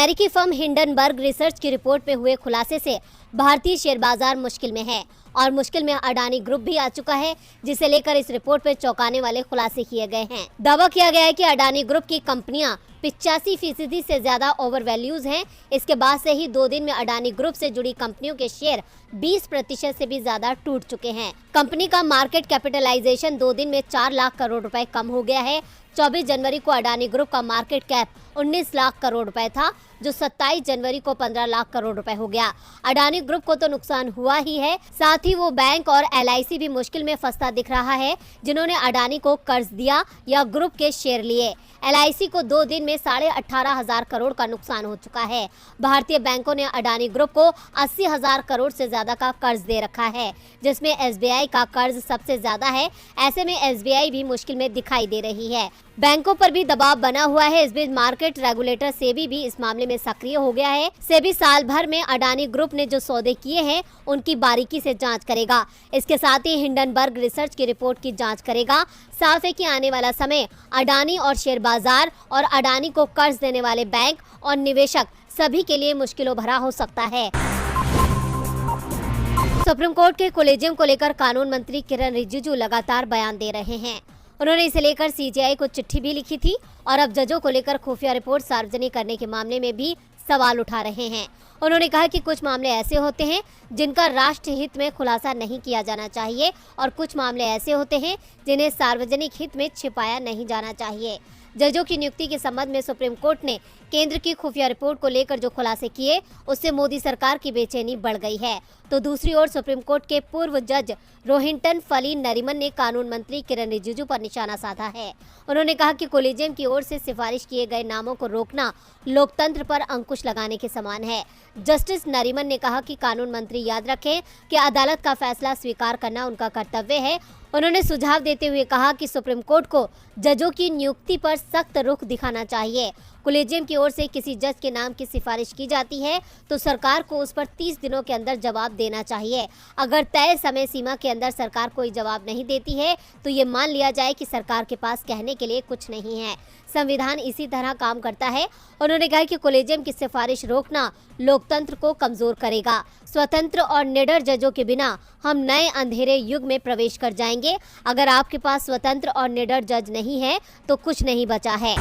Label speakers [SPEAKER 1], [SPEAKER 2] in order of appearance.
[SPEAKER 1] अमेरिकी firm Hindenburg research की report में हुए खुलासे से भारतीय शेयर बाजार मुश्किल में है और मुश्किल में अडानी ग्रुप भी आ चुका है, जिसे लेकर इस रिपोर्ट में चौंकाने वाले खुलासे किए गए हैं। दावा किया गया है कि अडानी ग्रुप की कंपनियां 85% से ज्यादा ओवर वैल्यूज हैं। इसके बाद से ही 2 दिन में अडानी ग्रुप से जुड़ी कंपनियों के शेयर 20% से भी ज्यादा टूट चुके हैं। कंपनी का मार्केट कैपिटलाइजेशन 2 दिन में 4 लाख करोड़ रुपए कम हो गया है। 24 जनवरी को अडानी ग्रुप का मार्केट कैप 19 लाख करोड़ रुपए था, जो 27 जनवरी को 15 लाख करोड़ रुपए हो गया। अडानी ग्रुप को तो नुकसान हुआ ही है, साथ ही वो बैंक और LIC भी मुश्किल में फंसता दिख रहा है, जिन्होंने अडानी को कर्ज दिया या ग्रुप के शेयर लिए। LIC को 2 दिन में 18,500 करोड़ का नुकसान हो चुका है। भारतीय बैंकों ने अडानी ग्रुप को 80,000 करोड़ से ज्यादा का कर्ज दे रखा है, जिसमें SBI का कर्ज सबसे ज्यादा है। ऐसे में SBI भी मुश्किल में दिखाई दे रही है। बैंकों पर भी दबाव बना हुआ है। इस बीच मार्केट रेगुलेटर सेबी भी इस मामले में सक्रिय हो गया है। सेबी साल भर में अडानी ग्रुप ने जो सौदे किए हैं उनकी बारीकी से जांच करेगा। इसके साथ ही हिंडनबर्ग रिसर्च की रिपोर्ट की जांच करेगा। साफ है कि आने वाला समय अडानी और शेयर बाजार और अडानी को कर्ज देने वाले बैंक और निवेशक सभी के लिए मुश्किलों भरा हो सकता है। सुप्रीम कोर्ट के कोलेजियम को लेकर कानून मंत्री किरण रिजिजू लगातार बयान दे रहे हैं। उन्होंने इसे लेकर CJI को चिट्ठी भी लिखी थी और अब जजों को लेकर खुफिया रिपोर्ट सार्वजनिक करने के मामले में भी सवाल उठा रहे हैं। उन्होंने कहा कि कुछ मामले ऐसे होते हैं जिनका राष्ट्र हित में खुलासा नहीं किया जाना चाहिए और कुछ मामले ऐसे होते हैं जिन्हें सार्वजनिक हित में छिपाया नहीं जाना चाहिए। जजों की नियुक्ति के संबंध में सुप्रीम कोर्ट ने केंद्र की खुफिया रिपोर्ट को लेकर जो खुलासे किए, उससे मोदी सरकार की बेचैनी बढ़ गई है। तो दूसरी ओर सुप्रीम कोर्ट के पूर्व जज रोहिंटन फली नरीमन ने कानून मंत्री किरण रिजिजू पर निशाना साधा है। उन्होंने कहा कि कोलेजियम की ओर से सिफारिश किए गए नामों को रोकना लोकतंत्र पर अंकुश लगाने के समान है। जस्टिस नरीमन ने कहा कि कानून मंत्री याद रखें कि अदालत का फैसला स्वीकार करना उनका कर्तव्य है। उन्होंने सुझाव देते हुए कहा कि सुप्रीम कोर्ट को जजों की नियुक्ति पर सख्त रुख दिखाना चाहिए। कोलेजियम की ओर से किसी जज के नाम की सिफारिश की जाती है तो सरकार को उस पर 30 दिनों के अंदर जवाब देना चाहिए। अगर तय समय सीमा के अंदर सरकार कोई जवाब नहीं देती है तो ये मान लिया जाए कि सरकार के पास कहने के लिए कुछ नहीं है। संविधान इसी तरह काम करता है। उन्होंने कहा कि कोलेजियम की सिफारिश रोकना लोकतंत्र को कमजोर करेगा। स्वतंत्र और निडर जजों के बिना हम नए अंधेरे युग में प्रवेश कर जाएंगे। अगर आपके पास स्वतंत्र और निडर जज नहीं है तो कुछ नहीं बचा है।